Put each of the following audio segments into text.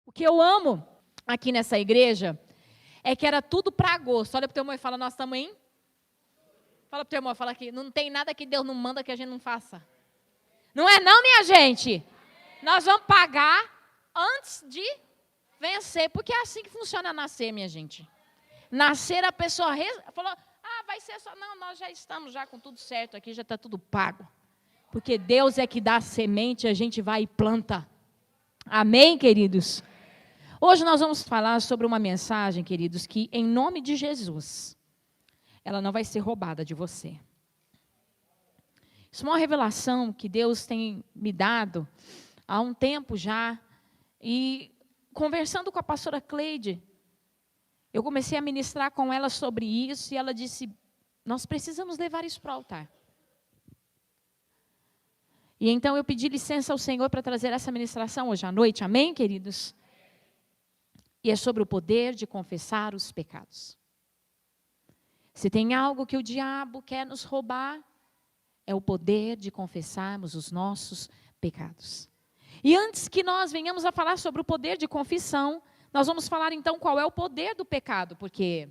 O que eu amo aqui nessa igreja é que era tudo para agosto. Olha para o teu irmão e fala, nós estamos em... Fala para o teu irmão, fala aqui, não tem nada que Deus não manda que a gente não faça. Não é não, minha gente? Nós vamos pagar antes de vencer, porque é assim que funciona nascer, minha gente. Nascer, a pessoa falou, vai ser só... Não, nós já estamos já com tudo certo aqui, já está tudo pago. Porque Deus é que dá a semente, a gente vai e planta. Amém, queridos? Hoje nós vamos falar sobre uma mensagem, queridos, que em nome de Jesus, ela não vai ser roubada de você. Isso é uma revelação que Deus tem me dado há um tempo já. E conversando com a pastora Cleide, eu comecei a ministrar com ela sobre isso e ela disse, nós precisamos levar isso para o altar. E então eu pedi licença ao Senhor para trazer essa ministração hoje à noite, amém, queridos? E é sobre o poder de confessar os pecados. Se tem algo que o diabo quer nos roubar, é o poder de confessarmos os nossos pecados. E antes que nós venhamos a falar sobre o poder de confissão, nós vamos falar então qual é o poder do pecado. Por que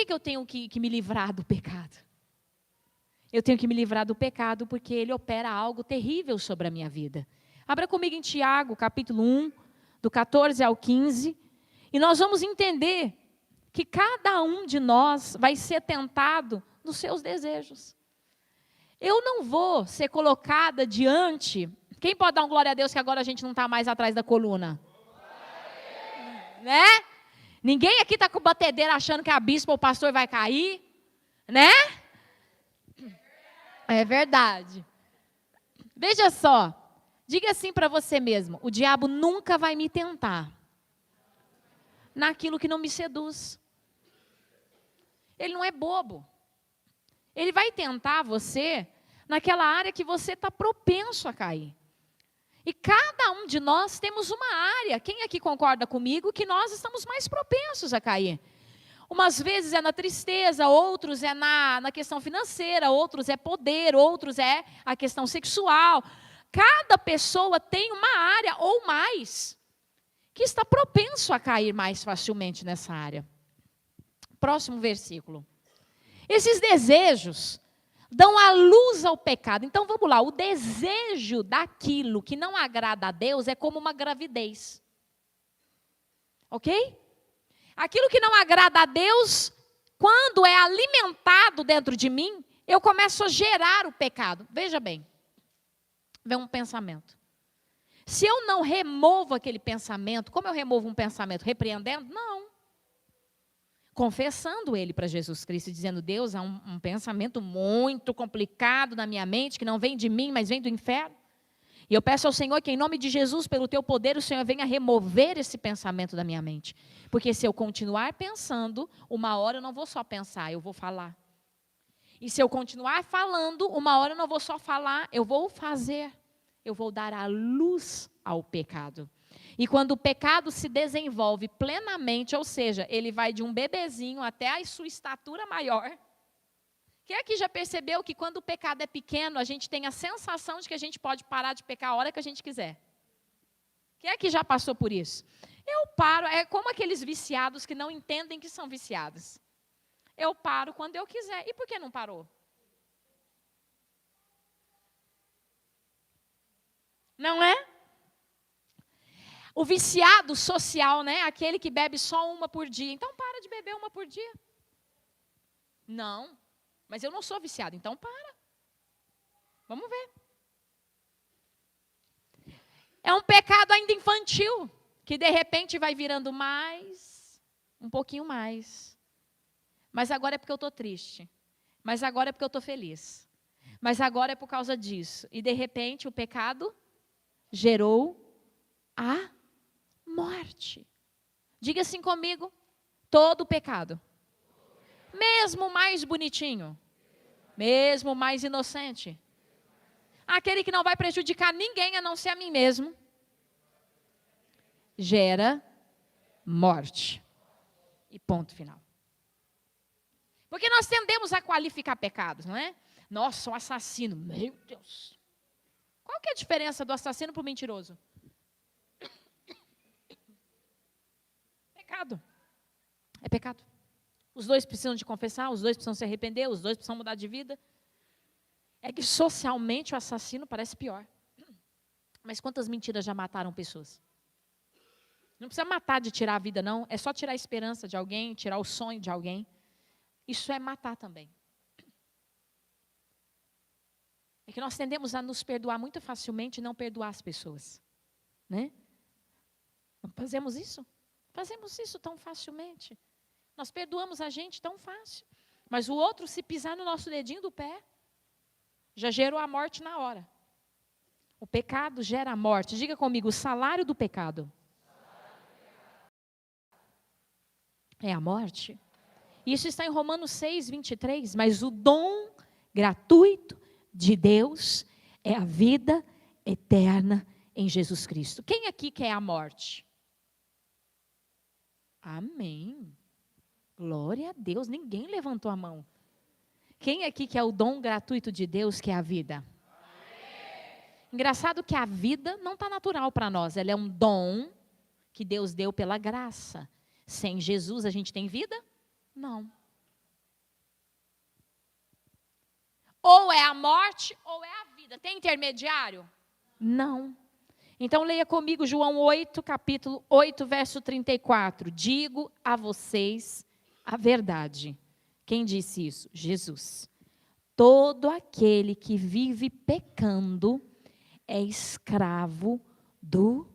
eu tenho que me livrar do pecado? Eu tenho que me livrar do pecado porque ele opera algo terrível sobre a minha vida. Abra comigo em Tiago, capítulo 1, do 14 ao 15. E nós vamos entender que cada um de nós vai ser tentado nos seus desejos. Eu não vou ser colocada diante... Quem pode dar um glória a Deus que agora a gente não está mais atrás da coluna? Né? Ninguém aqui está com batedeira achando que a bispa ou o pastor vai cair, né? É verdade. Veja só, diga assim para você mesmo, o diabo nunca vai me tentar naquilo que não me seduz. Ele não é bobo. Ele vai tentar você naquela área que você está propenso a cair. E cada um de nós temos uma área, quem aqui concorda comigo, que nós estamos mais propensos a cair. Umas vezes é na tristeza, outros é na questão financeira, outros é poder, outros é a questão sexual. Cada pessoa tem uma área ou mais que está propenso a cair mais facilmente nessa área. Próximo versículo. Esses desejos dão a luz ao pecado. Então vamos lá, o desejo daquilo que não agrada a Deus é como uma gravidez. Ok? Aquilo que não agrada a Deus, quando é alimentado dentro de mim, eu começo a gerar o pecado. Veja bem, vem um pensamento. Se eu não removo aquele pensamento, como eu removo um pensamento? Repreendendo? Não. Confessando ele para Jesus Cristo, dizendo, Deus, há um pensamento muito complicado na minha mente, que não vem de mim, mas vem do inferno. E eu peço ao Senhor que em nome de Jesus, pelo teu poder, o Senhor venha remover esse pensamento da minha mente. Porque se eu continuar pensando, uma hora eu não vou só pensar, eu vou falar. E se eu continuar falando, uma hora eu não vou só falar, eu vou fazer. Eu vou dar a luz ao pecado. E quando o pecado se desenvolve plenamente, ou seja, ele vai de um bebezinho até a sua estatura maior. Quem aqui já percebeu que quando o pecado é pequeno, a gente tem a sensação de que a gente pode parar de pecar a hora que a gente quiser? Quem aqui já passou por isso? Eu paro, é como aqueles viciados que não entendem que são viciados. Eu paro quando eu quiser. E por que não parou? Não é? O viciado social, né? Aquele que bebe só uma por dia. Então para de beber uma por dia. Não, mas eu não sou viciado, então para. Vamos ver. É um pecado ainda infantil, que de repente vai virando mais, um pouquinho mais. Mas agora é porque eu estou triste. Mas agora é porque eu estou feliz. Mas agora é por causa disso. E de repente o pecado gerou a morte. Diga assim comigo, todo pecado, mesmo mais bonitinho, mesmo mais inocente, aquele que não vai prejudicar ninguém a não ser a mim mesmo, gera morte. E ponto final. Porque nós tendemos a qualificar pecados, não é? Nossa, um assassino, meu Deus. Qual que é a diferença do assassino para o mentiroso? pecado. Os dois precisam de confessar, os dois precisam se arrepender, os dois precisam mudar de vida. É que socialmente o assassino parece pior. Mas quantas mentiras já mataram pessoas? Não precisa matar de tirar a vida, não. É só tirar a esperança de alguém, tirar o sonho de alguém. Isso é matar também. É que nós tendemos a nos perdoar muito facilmente e não perdoar as pessoas. Né? Não fazemos isso? Fazemos isso tão facilmente. Nós perdoamos a gente tão fácil. Mas o outro, se pisar no nosso dedinho do pé, já gerou a morte na hora. O pecado gera a morte. Diga comigo, o salário do pecado é a morte. Isso está em Romanos 6, 23. Mas o dom gratuito de Deus é a vida eterna em Jesus Cristo. Quem aqui quer a morte? Amém. Glória a Deus. Ninguém levantou a mão. Quem aqui quer o dom gratuito de Deus, que é a vida? Engraçado que a vida não está natural para nós. Ela é um dom que Deus deu pela graça. Sem Jesus a gente tem vida? Não. Ou é a morte ou é a vida. Tem intermediário? Não. Então leia comigo João 8, capítulo 8, verso 34. Digo a vocês a verdade. Quem disse isso? Jesus. Todo aquele que vive pecando é escravo do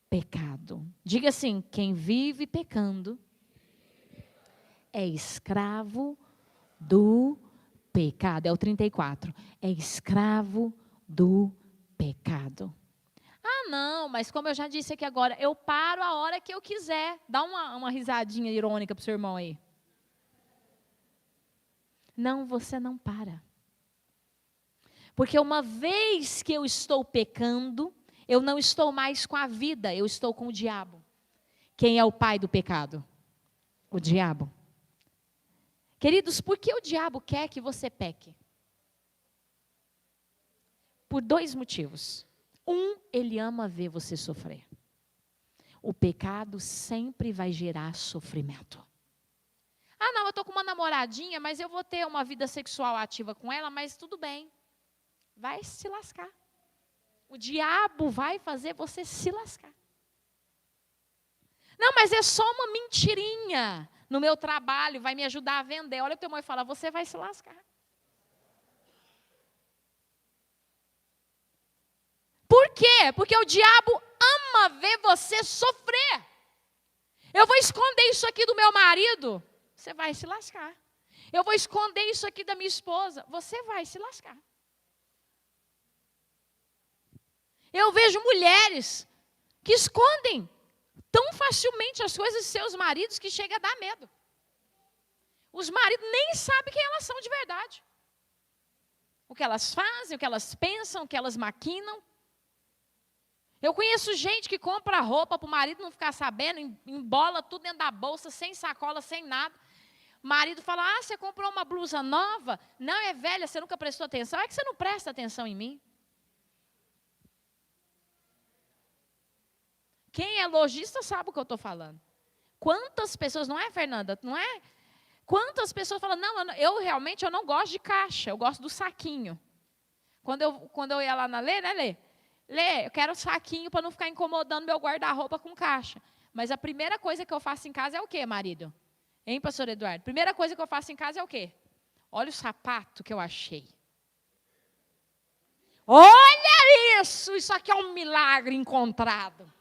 pecado. Diga assim, quem vive pecando é escravo do pecado. É o 34. É escravo do pecado. Ah, não, mas como eu já disse aqui agora, eu paro a hora que eu quiser. Dá uma risadinha irônica para o seu irmão aí. Não, você não para. Porque uma vez que eu estou pecando, eu não estou mais com a vida, eu estou com o diabo. Quem é o pai do pecado? O diabo. Queridos, por que o diabo quer que você peque? Por dois motivos. Ele ama ver você sofrer. O pecado sempre vai gerar sofrimento. Ah, não, eu estou com uma namoradinha, mas eu vou ter uma vida sexual ativa com ela, mas tudo bem. Vai se lascar. O diabo vai fazer você se lascar. Não, mas é só uma mentirinha. No meu trabalho, vai me ajudar a vender. Olha o teu irmão e fala, você vai se lascar. Por quê? Porque o diabo ama ver você sofrer. Eu vou esconder isso aqui do meu marido. Você vai se lascar. Eu vou esconder isso aqui da minha esposa. Você vai se lascar. Eu vejo mulheres que escondem tão facilmente as coisas de seus maridos que chega a dar medo. Os maridos nem sabem quem elas são de verdade. O que elas fazem, o que elas pensam, o que elas maquinam. Eu conheço gente que compra roupa para o marido não ficar sabendo, embola tudo dentro da bolsa, sem sacola, sem nada. O marido fala, você comprou uma blusa nova? Não, é velha, você nunca prestou atenção. É que você não presta atenção em mim. Quem é lojista sabe o que eu estou falando. Quantas pessoas, não é, Fernanda? Não é? Quantas pessoas falam, não, eu realmente não gosto de caixa, eu gosto do saquinho. Quando eu ia lá na Lê, né, Lê? Lê, eu quero saquinho para não ficar incomodando meu guarda-roupa com caixa. Mas a primeira coisa que eu faço em casa é o quê, marido? Hein, pastor Eduardo? Primeira coisa que eu faço em casa é o quê? Olha o sapato que eu achei. Olha isso! Isso aqui é um milagre encontrado.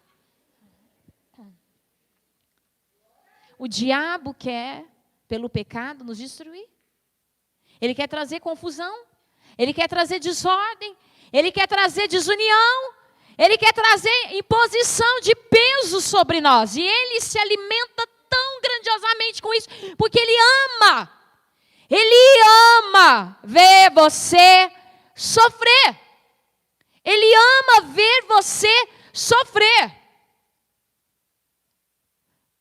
O diabo quer, pelo pecado, nos destruir. Ele quer trazer confusão. Ele quer trazer desordem. Ele quer trazer desunião. Ele quer trazer imposição de peso sobre nós. E ele se alimenta tão grandiosamente com isso, porque ele ama. Ele ama ver você sofrer. Ele ama ver você sofrer.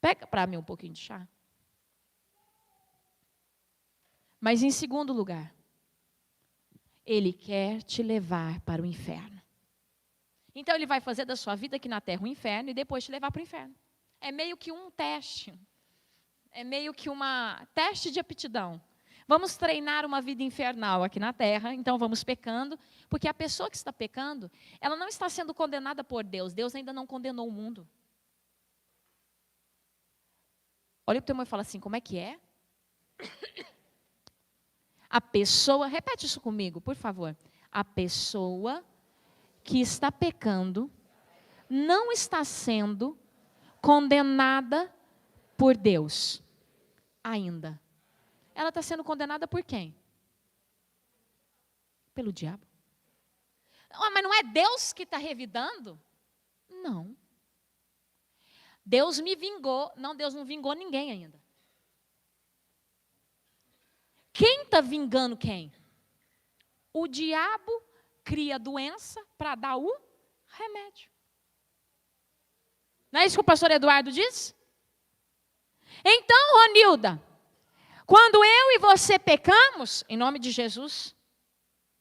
Pega para mim um pouquinho de chá. Mas em segundo lugar, ele quer te levar para o inferno. Então ele vai fazer da sua vida aqui na terra um inferno e depois te levar para o inferno. É meio que um teste. é meio que uma teste de aptidão. Vamos treinar uma vida infernal aqui na terra, então vamos pecando, porque a pessoa que está pecando, ela não está sendo condenada por Deus. Deus ainda não condenou o mundo. Olha para o teu irmão e fala assim, como é que é? A pessoa, repete isso comigo, por favor. A pessoa que está pecando não está sendo condenada por Deus ainda. Ela está sendo condenada por quem? Pelo diabo. Mas não é Deus que está revidando? Não. Deus me vingou. Não, Deus não vingou ninguém ainda. Quem está vingando quem? O diabo cria doença para dar o remédio. Não é isso que o pastor Eduardo diz? Então, Ronilda, quando eu e você pecamos, em nome de Jesus,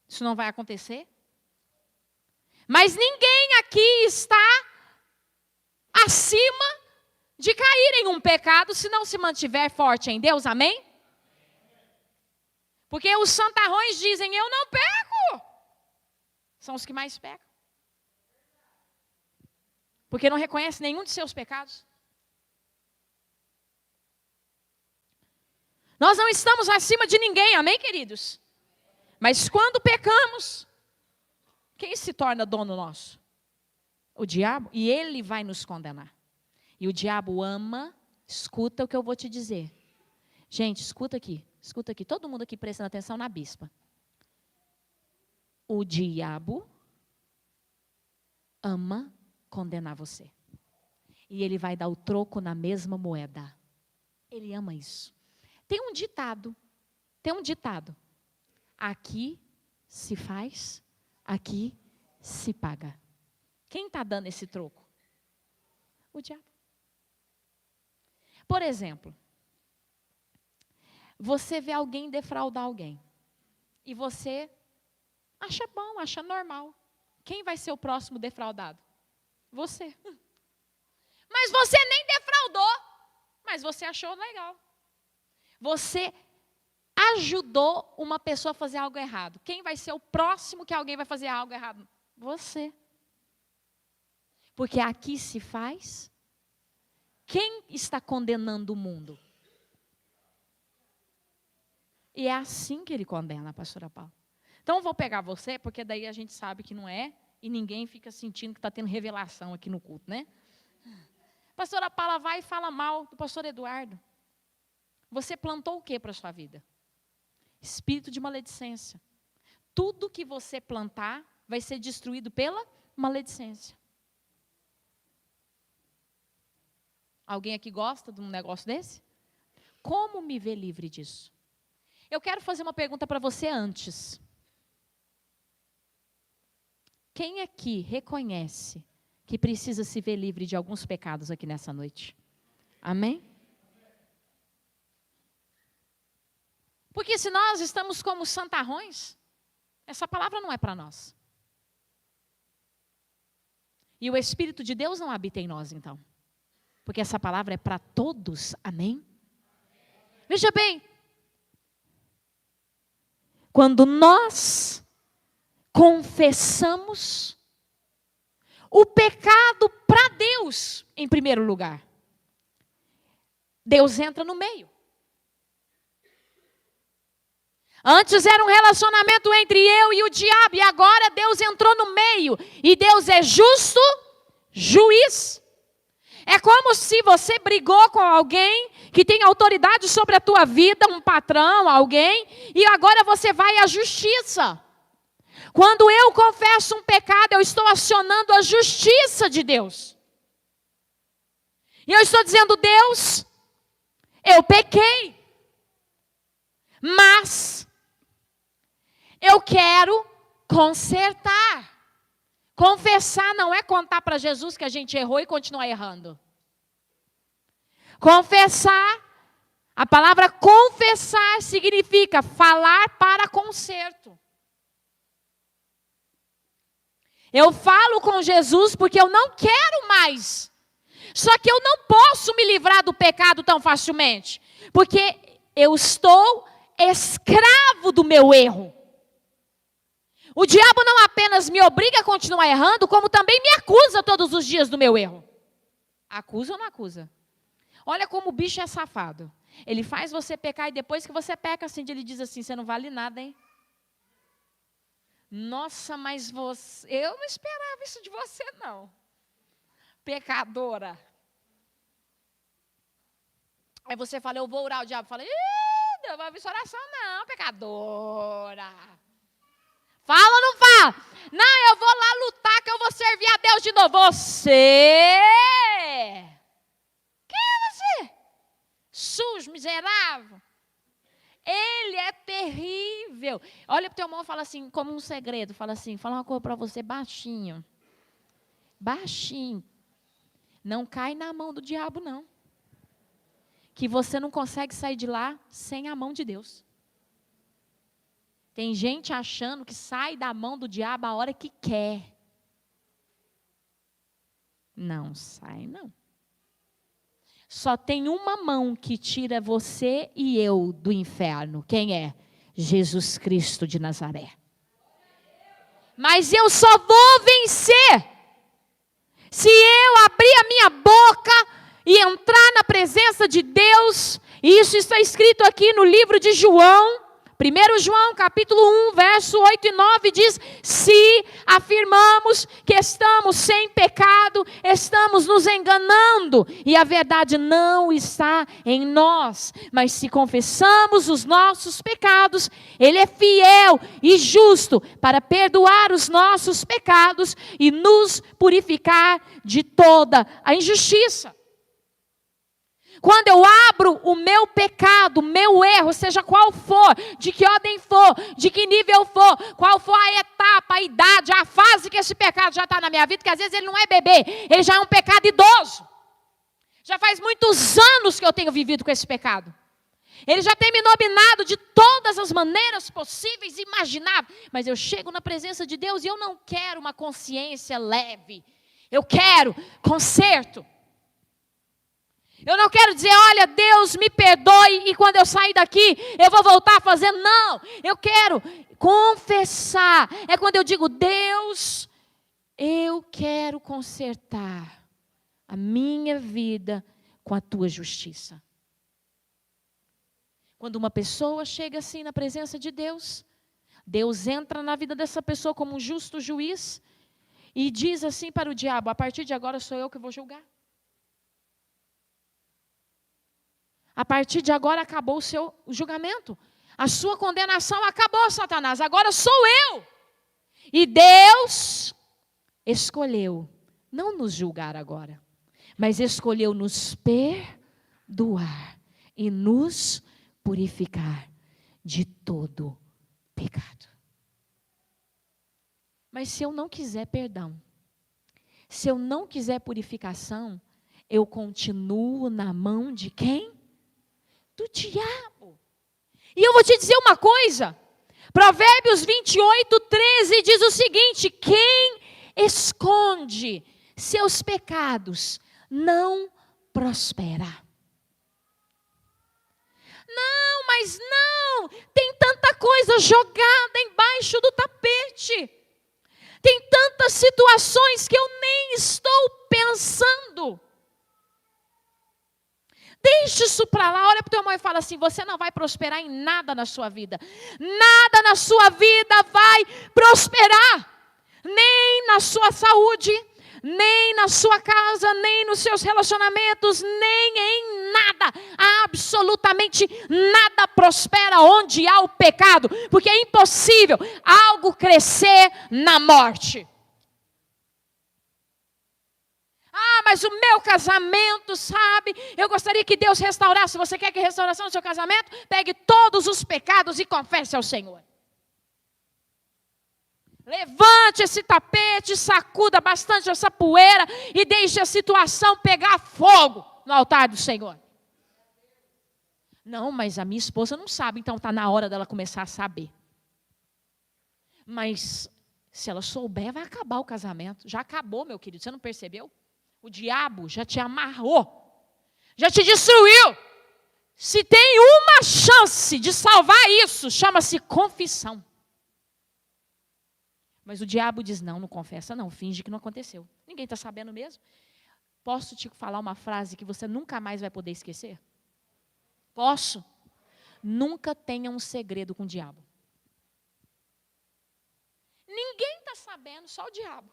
isso não vai acontecer. Mas ninguém aqui está acima de cair em um pecado se não se mantiver forte em Deus, amém? Porque os santarrões dizem, eu não peco. São os que mais pecam. Porque não reconhecem nenhum de seus pecados. Nós não estamos acima de ninguém, amém, queridos? Mas quando pecamos, quem se torna dono nosso? O diabo. E ele vai nos condenar. E o diabo ama, escuta o que eu vou te dizer. Gente, escuta aqui. Escuta aqui, todo mundo aqui prestando atenção na bispa. O diabo ama condenar você. E ele vai dar o troco na mesma moeda. Ele ama isso. Tem um ditado. Aqui se faz, aqui se paga. Quem está dando esse troco? O diabo. Por exemplo, você vê alguém defraudar alguém. E você acha bom, acha normal. Quem vai ser o próximo defraudado? Você. Mas você nem defraudou. Mas você achou legal. Você ajudou uma pessoa a fazer algo errado. Quem vai ser o próximo que alguém vai fazer algo errado? Você. Porque aqui se faz. Quem está condenando o mundo? E é assim que ele condena, pastora Paula. Então eu vou pegar você, porque daí a gente sabe que não é, e ninguém fica sentindo que está tendo revelação aqui no culto, né? Pastora Paula vai e fala mal do pastor Eduardo. Você plantou o que para a sua vida? Espírito de maledicência. Tudo que você plantar vai ser destruído pela maledicência. Alguém aqui gosta de um negócio desse? Como me ver livre disso? Eu quero fazer uma pergunta para você antes. Quem aqui reconhece que precisa se ver livre de alguns pecados aqui nessa noite? Amém? Porque se nós estamos como santarrões, essa palavra não é para nós. E o Espírito de Deus não habita em nós, então. Porque essa palavra é para todos, amém? Veja bem, quando nós confessamos o pecado para Deus, em primeiro lugar, Deus entra no meio. Antes era um relacionamento entre eu e o diabo, e agora Deus entrou no meio, e Deus é justo juiz. É como se você brigou com alguém que tem autoridade sobre a tua vida, um patrão, alguém, e agora você vai à justiça. Quando eu confesso um pecado, eu estou acionando a justiça de Deus. E eu estou dizendo, Deus, eu pequei, mas eu quero consertar. Confessar não é contar para Jesus que a gente errou e continuar errando. Confessar, a palavra confessar significa falar para conserto. Eu falo com Jesus porque eu não quero mais. Só que eu não posso me livrar do pecado tão facilmente. Porque eu estou escravo do meu erro. O diabo não apenas me obriga a continuar errando, como também me acusa todos os dias do meu erro. Acusa ou não acusa? Olha como o bicho é safado. Ele faz você pecar e depois que você peca, assim, ele diz assim, você não vale nada, hein? Nossa, mas você... eu não esperava isso de você, não. Pecadora. Aí você fala, eu vou orar, o diabo fala, ih, não vai ouvir sua oração não, pecadora. Fala ou não fala? Não, eu vou lá lutar que eu vou servir a Deus de novo. Você? Quem é você? Sujo, miserável. Ele é terrível. Olha para o teu irmão e fala assim, como um segredo. Fala assim, fala uma coisa para você baixinho. Baixinho. Não cai na mão do diabo, não. Que você não consegue sair de lá sem a mão de Deus. Tem gente achando que sai da mão do diabo a hora que quer. Não sai, não. Só tem uma mão que tira você e eu do inferno. Quem é? Jesus Cristo de Nazaré. Mas eu só vou vencer se eu abrir a minha boca e entrar na presença de Deus. E isso está escrito aqui no livro de João. 1 João, capítulo 1, verso 8 e 9, diz, se afirmamos que estamos sem pecado, estamos nos enganando, e a verdade não está em nós. Mas se confessamos os nossos pecados, Ele é fiel e justo para perdoar os nossos pecados e nos purificar de toda a injustiça. Quando eu abro o meu pecado, o meu erro, seja qual for, de que ordem for, de que nível for, qual for a etapa, a idade, a fase que esse pecado já está na minha vida, que às vezes ele não é bebê, ele já é um pecado idoso. Já faz muitos anos que eu tenho vivido com esse pecado. Ele já tem me dominado de todas as maneiras possíveis e imagináveis. Mas eu chego na presença de Deus e eu não quero uma consciência leve. Eu quero conserto. Eu não quero dizer, olha, Deus me perdoe e quando eu sair daqui eu vou voltar fazendo. Não, eu quero confessar. É quando eu digo, Deus, eu quero consertar a minha vida com a tua justiça. Quando uma pessoa chega assim na presença de Deus, Deus entra na vida dessa pessoa como um justo juiz e diz assim para o diabo, a partir de agora sou eu que vou julgar. A partir de agora acabou o seu julgamento. A sua condenação acabou, Satanás. Agora sou eu. E Deus escolheu não nos julgar agora, mas escolheu nos perdoar e nos purificar de todo pecado. Mas se eu não quiser perdão, se eu não quiser purificação, eu continuo na mão de quem? Do diabo. E eu vou te dizer uma coisa. Provérbios 28, 13 diz o seguinte: quem esconde seus pecados não prospera. Não, mas não. Tem tanta coisa jogada embaixo do tapete. Tem tantas situações que eu nem estou pensando. Deixa isso para lá, olha para o teu irmão e fala assim, você não vai prosperar em nada na sua vida. Nada na sua vida vai prosperar. Nem na sua saúde, nem na sua casa, nem nos seus relacionamentos, nem em nada. Absolutamente nada prospera onde há o pecado. Porque é impossível algo crescer na morte. Ah, mas o meu casamento, sabe? Eu gostaria que Deus restaurasse. Você quer que restauração no seu casamento? Pegue todos os pecados e confesse ao Senhor. Levante esse tapete, sacuda bastante essa poeira e deixe a situação pegar fogo no altar do Senhor. Não, mas a minha esposa não sabe, então está na hora dela começar a saber. Mas se ela souber, vai acabar o casamento. Já acabou, meu querido, você não percebeu? O diabo já te amarrou, já te destruiu. Se tem uma chance de salvar isso, chama-se confissão. Mas o diabo diz, não confessa não, finge que não aconteceu. Ninguém está sabendo mesmo. Posso te falar uma frase que você nunca mais vai poder esquecer? Posso? Nunca tenha um segredo com o diabo. Ninguém está sabendo, só o diabo.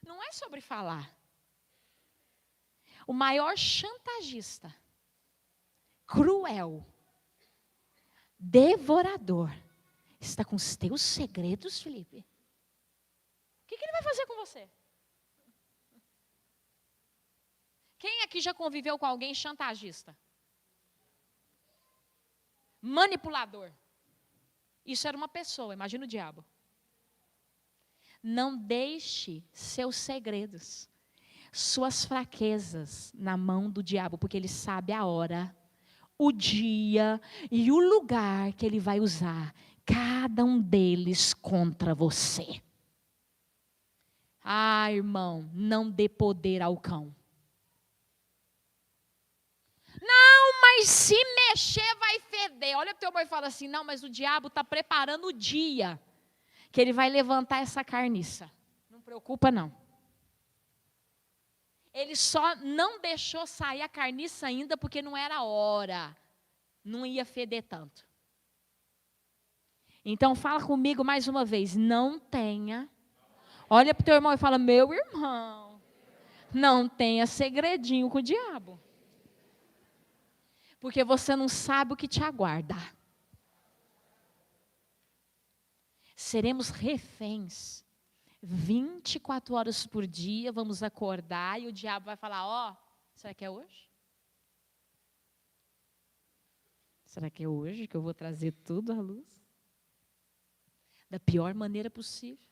Não é sobre falar. O maior chantagista, cruel, devorador, está com os teus segredos, Felipe. O que ele vai fazer com você? Quem aqui já conviveu com alguém chantagista? Manipulador. Isso era uma pessoa, imagina o diabo. Não deixe seus segredos, suas fraquezas na mão do diabo, porque ele sabe a hora, o dia e o lugar que ele vai usar, cada um deles contra você. Irmão, não dê poder ao cão. Não, mas se mexer vai feder. Olha para o teu irmão e fala assim, não, mas o diabo está preparando o dia que ele vai levantar essa carniça. Não preocupa não. Ele só não deixou sair a carniça ainda porque não era a hora. Não ia feder tanto. Então fala comigo mais uma vez. Não tenha. Olha para o teu irmão e fala, meu irmão, não tenha segredinho com o diabo. Porque você não sabe o que te aguarda. Seremos reféns. 24 horas por dia, vamos acordar e o diabo vai falar, será que é hoje? Será que é hoje que eu vou trazer tudo à luz? Da pior maneira possível.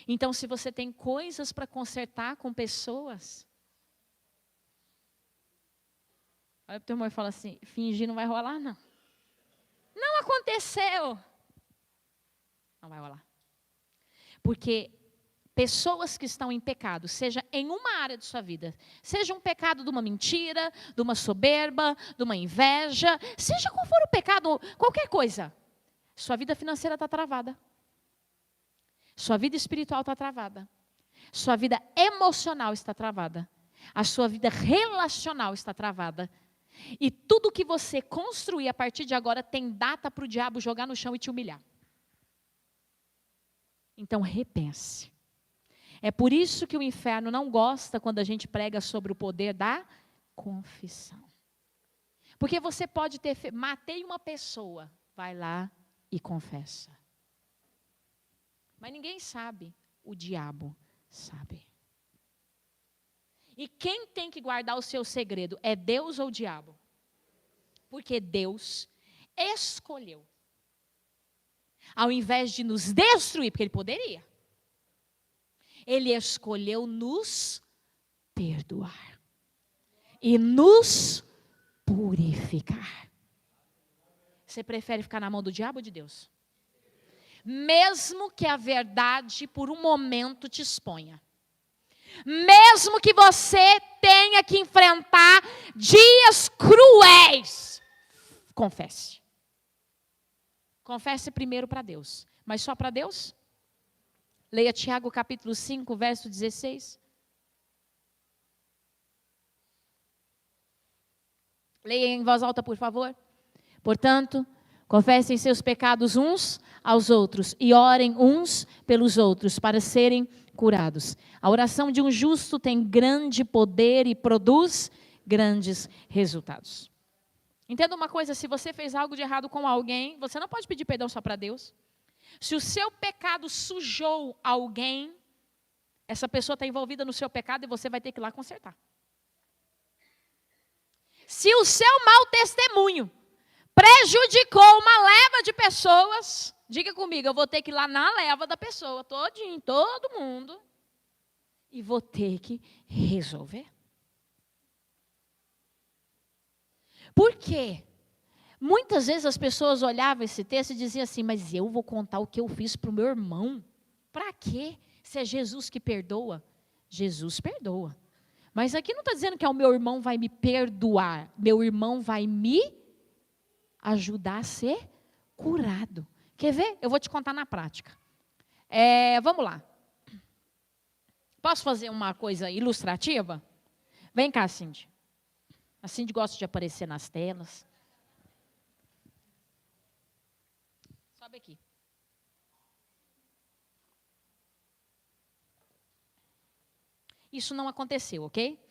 Então, se você tem coisas para consertar com pessoas, olha para o teu irmão e fala assim, fingir não vai rolar não. Não aconteceu. Não vai rolar. Porque pessoas que estão em pecado, seja em uma área de sua vida, seja um pecado de uma mentira, de uma soberba, de uma inveja, seja qual for o pecado, qualquer coisa, sua vida financeira está travada. Sua vida espiritual está travada. Sua vida emocional está travada. A sua vida relacional está travada. E tudo que você construir a partir de agora tem data para o diabo jogar no chão e te humilhar. Então repense. É por isso que o inferno não gosta quando a gente prega sobre o poder da confissão. Porque você pode ter, matei uma pessoa, vai lá e confessa. Mas ninguém sabe, o diabo sabe. E quem tem que guardar o seu segredo, é Deus ou o diabo? Porque Deus escolheu. Ao invés de nos destruir, porque Ele poderia. Ele escolheu nos perdoar. E nos purificar. Você prefere ficar na mão do diabo ou de Deus? Mesmo que a verdade por um momento te exponha. Mesmo que você tenha que enfrentar dias cruéis. Confesse. Confesse primeiro para Deus. Mas só para Deus? Leia Tiago capítulo 5, verso 16. Leia em voz alta, por favor. Portanto, confessem seus pecados uns aos outros e orem uns pelos outros para serem curados. A oração de um justo tem grande poder e produz grandes resultados. Entenda uma coisa, se você fez algo de errado com alguém, você não pode pedir perdão só para Deus. Se o seu pecado sujou alguém, essa pessoa está envolvida no seu pecado e você vai ter que ir lá consertar. Se o seu mau testemunho prejudicou uma leva de pessoas, diga comigo, eu vou ter que ir lá na leva da pessoa, todinho, todo mundo, e vou ter que resolver. Por quê? Muitas vezes as pessoas olhavam esse texto e diziam assim, mas eu vou contar o que eu fiz para o meu irmão. Para quê? Se é Jesus que perdoa. Jesus perdoa. Mas aqui não está dizendo que o meu irmão vai me perdoar. Meu irmão vai me ajudar a ser curado. Quer ver? Eu vou te contar na prática. Vamos lá. Posso fazer uma coisa ilustrativa? Vem cá, Cindy. A Cindy gosta de aparecer nas telas. Sobe aqui. Isso não aconteceu, ok?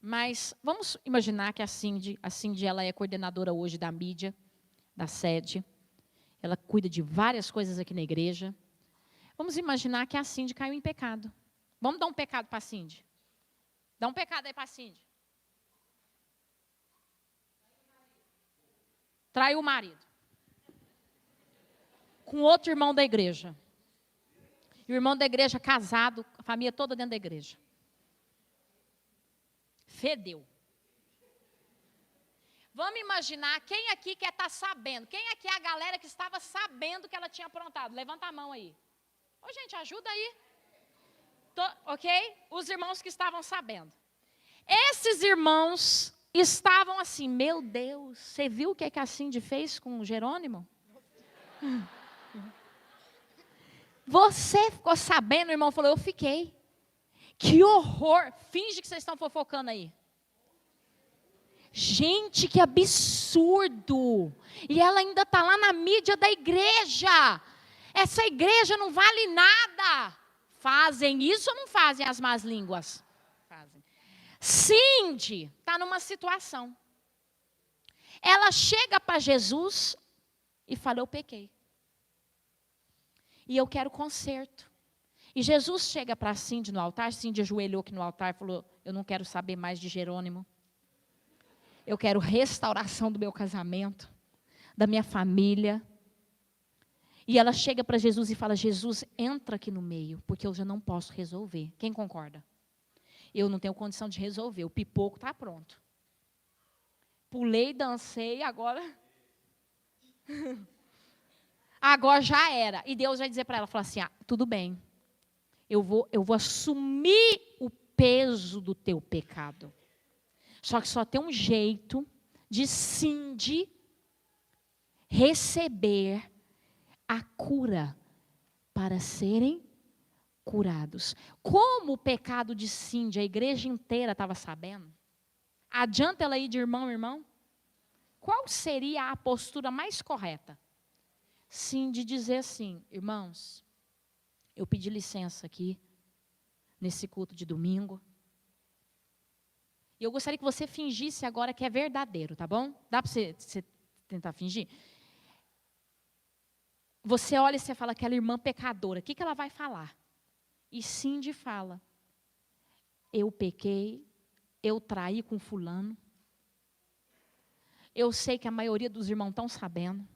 Mas vamos imaginar que a Cindy ela é coordenadora hoje da mídia, da sede. Ela cuida de várias coisas aqui na igreja. Vamos imaginar que a Cindy caiu em pecado. Vamos dar um pecado para a Cindy. Dá um pecado aí para a Cindy. Traiu o marido. Com outro irmão da igreja. E o irmão da igreja casado, a família toda dentro da igreja. Fedeu. Vamos imaginar quem aqui quer estar sabendo. Quem aqui é a galera que estava sabendo que ela tinha aprontado? Levanta a mão aí. Ô, gente, ajuda aí. Ok? Os irmãos que estavam sabendo. Esses irmãos estavam assim, meu Deus, você viu o que a Cindy fez com o Jerônimo? Você ficou sabendo? O irmão falou, eu fiquei. Que horror. Finge que vocês estão fofocando aí. Gente, que absurdo. E ela ainda está lá na mídia da igreja. Essa igreja não vale nada. Fazem isso ou não fazem as más línguas? Fazem. Cindy está numa situação. Ela chega para Jesus e fala, eu pequei. E eu quero conserto. E Jesus chega para Cindy no altar, Cindy ajoelhou aqui no altar e falou, eu não quero saber mais de Jerônimo. Eu quero restauração do meu casamento, da minha família. E ela chega para Jesus e fala, Jesus, entra aqui no meio, porque eu já não posso resolver. Quem concorda? Eu não tenho condição de resolver, o pipoco está pronto. Pulei, dancei, agora... agora já era. E Deus vai dizer para ela, fala assim, tudo bem. Eu vou assumir o peso do teu pecado. Só que só tem um jeito de Cindy receber a cura para serem curados. Como o pecado de Cindy, a igreja inteira estava sabendo? Adianta ela ir de irmão em irmão? Qual seria a postura mais correta? Cindy dizer assim, irmãos, eu pedi licença aqui, nesse culto de domingo. E eu gostaria que você fingisse agora que é verdadeiro, tá bom? Dá para você tentar fingir? Você olha e você fala, aquela irmã pecadora, o que ela vai falar? E Cindy fala, eu pequei, eu traí com fulano. Eu sei que a maioria dos irmãos estão sabendo.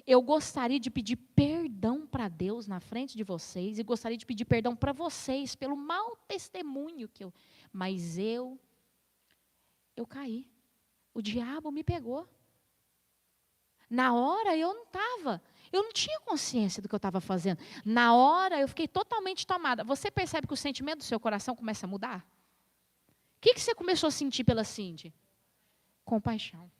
Eu gostaria de pedir perdão para Deus na frente de vocês. E gostaria de pedir perdão para vocês pelo mau testemunho que eu... Mas eu caí. O diabo me pegou. Na hora eu não estava. Eu não tinha consciência do que eu estava fazendo. Na hora eu fiquei totalmente tomada. Você percebe que o sentimento do seu coração começa a mudar? O que você começou a sentir pela Cindy? Compaixão.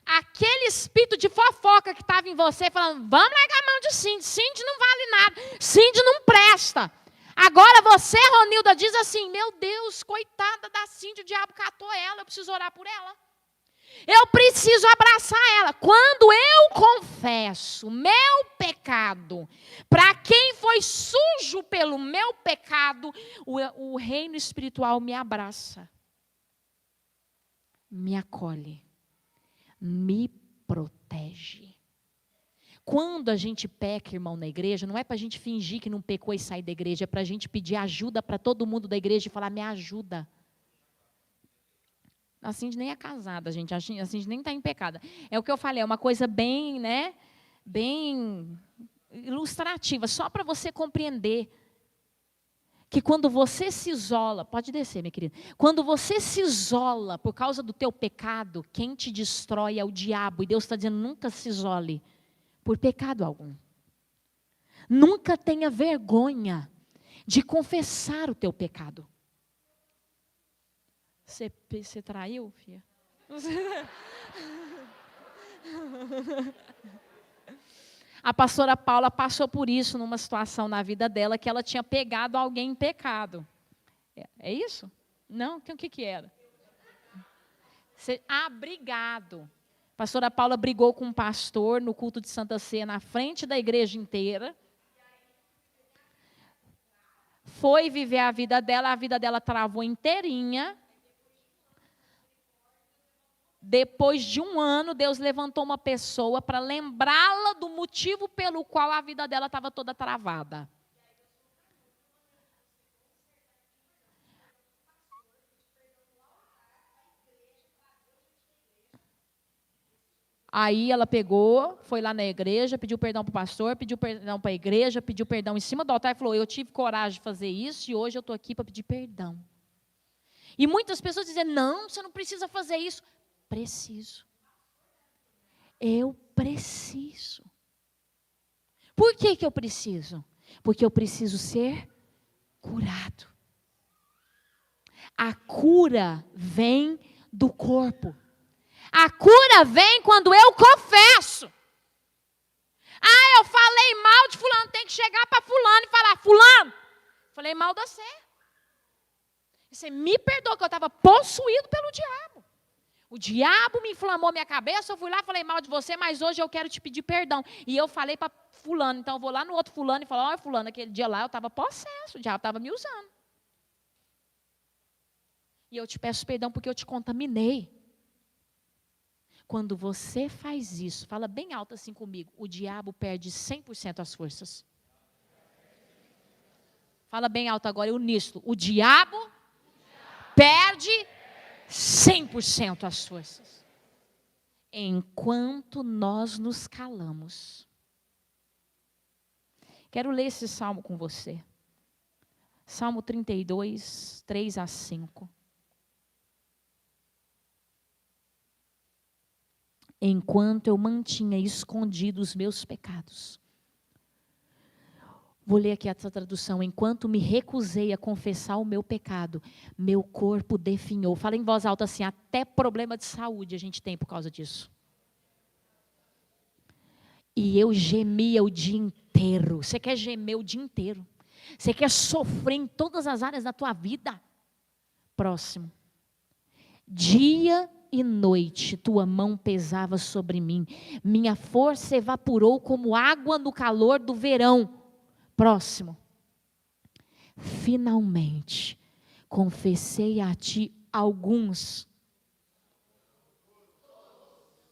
Aquele espírito de fofoca que estava em você, falando, vamos largar a mão de Cindy. Cindy não vale nada. Cindy não presta. Agora você, Ronilda, diz assim, meu Deus, coitada da Cindy, o diabo catou ela, eu preciso orar por ela. Eu preciso abraçar ela. Quando eu confesso meu pecado, para quem foi sujo pelo meu pecado, o reino espiritual me abraça, me acolhe, me protege. Quando a gente peca, irmão, na igreja, não é para a gente fingir que não pecou e sair da igreja, é para a gente pedir ajuda para todo mundo da igreja e falar, me ajuda. A Cindy nem é casada, gente. A Cindy nem está em pecado. É o que eu falei, é uma coisa bem, né, bem ilustrativa, só para você compreender que quando você se isola, pode descer, minha querida, quando você se isola por causa do teu pecado, quem te destrói é o diabo. E Deus está dizendo, nunca se isole por pecado algum. Nunca tenha vergonha de confessar o teu pecado. Você traiu, filha? A pastora Paula passou por isso numa situação na vida dela, que ela tinha pegado alguém em pecado. É isso? Não? Então, o que era? Brigado. A pastora Paula brigou com um pastor no culto de Santa Ceia, na frente da igreja inteira. Foi viver a vida dela travou inteirinha. Depois de um ano, Deus levantou uma pessoa para lembrá-la do motivo pelo qual a vida dela estava toda travada. Aí ela pegou, foi lá na igreja, pediu perdão para o pastor, pediu perdão para a igreja, pediu perdão em cima do altar e falou, eu tive coragem de fazer isso e hoje eu estou aqui para pedir perdão. E muitas pessoas dizem, não, você não precisa fazer isso. Preciso. Eu preciso. Por que eu preciso? Porque eu preciso ser curado. A cura vem do corpo. A cura vem quando eu confesso. Eu falei mal de fulano, tem que chegar para fulano e falar, fulano, falei mal de você. Você me perdoa que eu estava possuído pelo diabo. O diabo me inflamou minha cabeça, eu fui lá e falei mal de você, mas hoje eu quero te pedir perdão. E eu falei para fulano, então eu vou lá no outro fulano e falo, olha fulano, aquele dia lá eu estava possesso, o diabo estava me usando. E eu te peço perdão porque eu te contaminei. Quando você faz isso, fala bem alto assim comigo, o diabo perde 100% as forças. Fala bem alto agora, uníssono. O diabo perde 100% as forças. Enquanto nós nos calamos. Quero ler esse salmo com você. Salmo 32, 3 a 5. Enquanto eu mantinha escondidos os meus pecados. Vou ler aqui essa tradução. Enquanto me recusei a confessar o meu pecado, meu corpo definhou. Fala em voz alta assim, até problema de saúde a gente tem por causa disso. E eu gemia o dia inteiro. Você quer gemer o dia inteiro? Você quer sofrer em todas as áreas da tua vida? Próximo. Dia e noite, tua mão pesava sobre mim. Minha força evaporou como água no calor do verão. Próximo. Finalmente, confessei a ti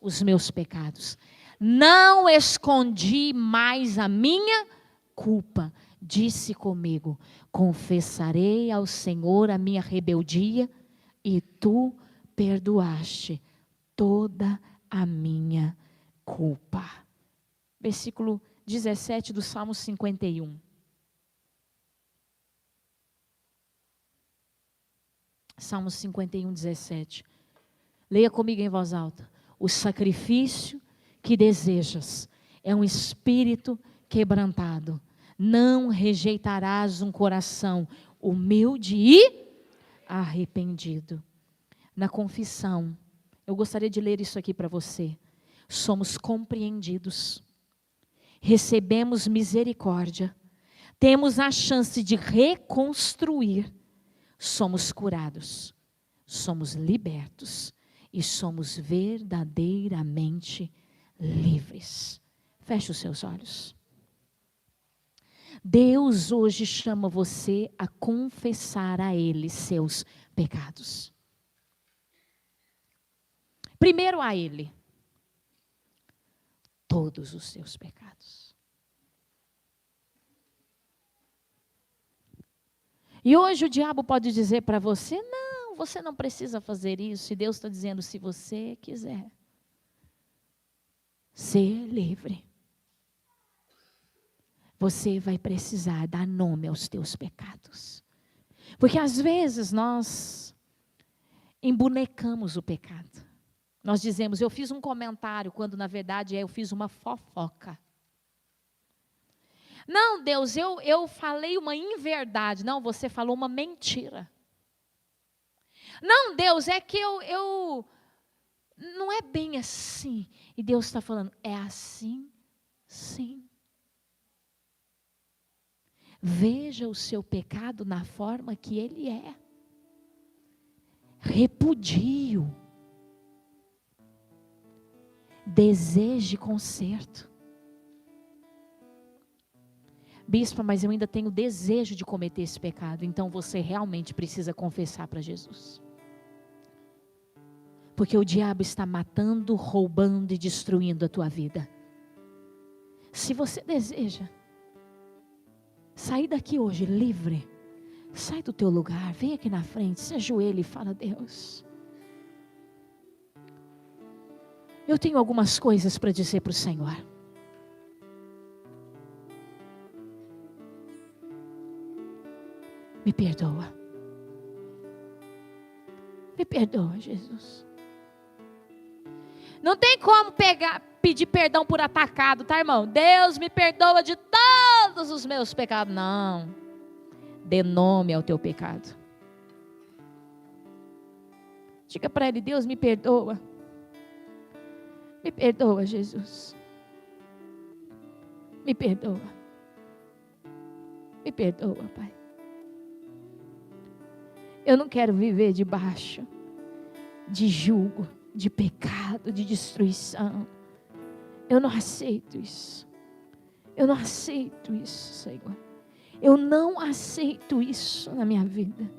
os meus pecados. Não escondi mais a minha culpa. Disse comigo, confessarei ao Senhor a minha rebeldia e tu perdoaste toda a minha culpa. Versículo 17 do Salmo 51. Salmo 51, 17. Leia comigo em voz alta. O sacrifício que desejas é um espírito quebrantado. Não rejeitarás um coração humilde e arrependido. Na confissão, eu gostaria de ler isso aqui para você. Somos compreendidos. Recebemos misericórdia. Temos a chance de reconstruir. Somos curados. Somos libertos. E somos verdadeiramente livres. Feche os seus olhos. Deus hoje chama você a confessar a Ele seus pecados. Primeiro a Ele. Todos os seus pecados. E hoje o diabo pode dizer para você, não, você não precisa fazer isso. E Deus está dizendo, se você quiser ser livre, você vai precisar dar nome aos teus pecados. Porque às vezes nós embonecamos o pecado. Nós dizemos, eu fiz um comentário, quando na verdade eu fiz uma fofoca. Não, Deus, eu falei uma inverdade. Não, você falou uma mentira. Não, Deus, é que eu não é bem assim. E Deus está falando, é assim, sim. Veja o seu pecado na forma que ele é. Repudio. Deseje conserto. Bispa, mas eu ainda tenho desejo de cometer esse pecado. Então você realmente precisa confessar para Jesus. Porque o diabo está matando, roubando e destruindo a tua vida. Se você deseja sair daqui hoje livre, sai do teu lugar, vem aqui na frente, se ajoelha e fala: Deus, eu tenho algumas coisas para dizer para o Senhor. Me perdoa. Me perdoa, Jesus. Não tem como pedir perdão por atacado, tá, irmão? Deus me perdoa de todos os meus pecados. Não. Dê nome ao teu pecado. Diga para ele: Deus, me perdoa. Me perdoa, Jesus. Me perdoa. Me perdoa, Pai. Eu não quero viver debaixo de julgo, de pecado, de destruição. Eu não aceito isso. Eu não aceito isso, Senhor. Eu não aceito isso na minha vida.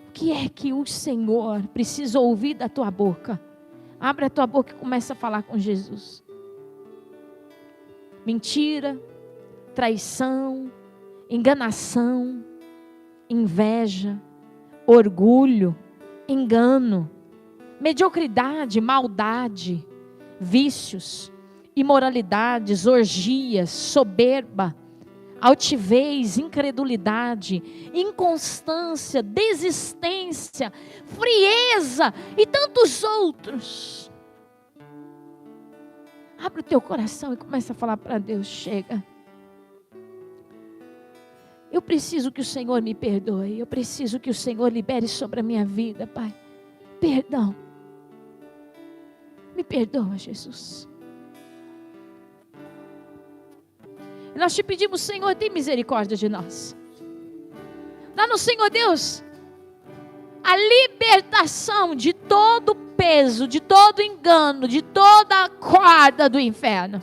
O que é que o Senhor precisa ouvir da tua boca? Abre a tua boca e começa a falar com Jesus. Mentira, traição, enganação, inveja, orgulho, engano, mediocridade, maldade, vícios, imoralidades, orgias, soberba, altivez, incredulidade, inconstância, desistência, frieza e tantos outros. Abre o teu coração e começa a falar para Deus: chega. Eu preciso que o Senhor me perdoe. Eu preciso que o Senhor libere sobre a minha vida, Pai. Perdão. Me perdoa, Jesus. E nós te pedimos: Senhor, tem misericórdia de nós. Dá-nos, Senhor Deus, a libertação de todo peso, de todo engano, de toda a corda do inferno.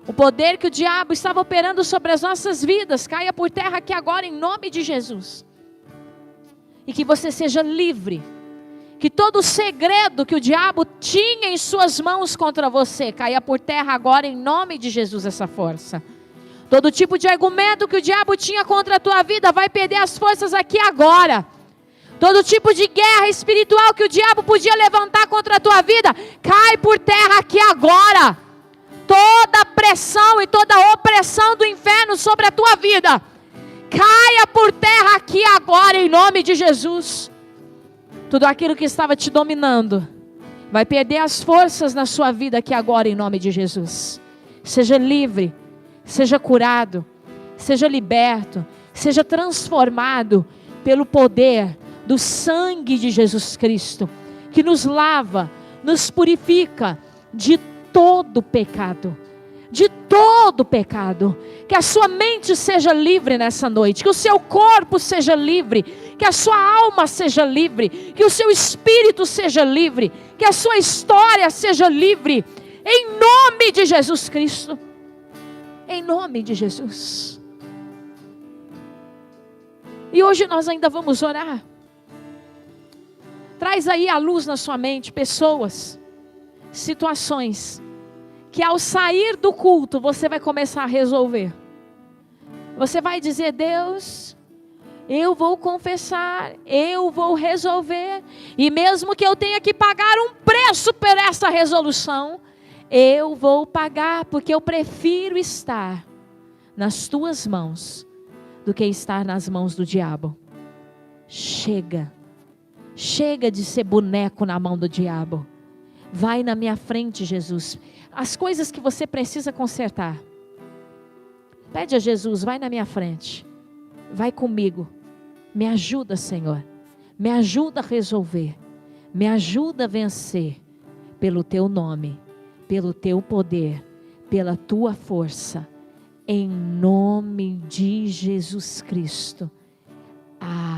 O poder que o diabo estava operando sobre as nossas vidas caia por terra aqui agora, em nome de Jesus. E que você seja livre. Que todo o segredo que o diabo tinha em suas mãos contra você caia por terra agora, em nome de Jesus, essa força. Todo tipo de argumento que o diabo tinha contra a tua vida vai perder as forças aqui agora. Todo tipo de guerra espiritual que o diabo podia levantar contra a tua vida, cai por terra aqui agora. Toda pressão e toda opressão do inferno sobre a tua vida, caia por terra aqui agora, em nome de Jesus. Tudo aquilo que estava te dominando vai perder as forças na sua vida aqui agora, em nome de Jesus. Seja livre, seja curado, seja liberto, seja transformado pelo poder do sangue de Jesus Cristo, que nos lava, nos purifica de todo pecado. De todo pecado. Que a sua mente seja livre nessa noite, que o seu corpo seja livre, que a sua alma seja livre, que o seu espírito seja livre, que a sua história seja livre, em nome de Jesus Cristo. Em nome de Jesus. E hoje nós ainda vamos orar. Traz aí à luz na sua mente pessoas, situações que ao sair do culto você vai começar a resolver. Você vai dizer: Deus, eu vou confessar, eu vou resolver, e mesmo que eu tenha que pagar um preço por essa resolução, eu vou pagar, porque eu prefiro estar nas tuas mãos do que estar nas mãos do diabo. Chega de ser boneco na mão do diabo. Vai na minha frente, Jesus. As coisas que você precisa consertar, Pede a Jesus, vai na minha frente. Vai comigo. Me ajuda, Senhor. Me ajuda a resolver. Me ajuda a vencer. Pelo teu nome, pelo teu poder, pela tua força. Em nome de Jesus Cristo. Amém.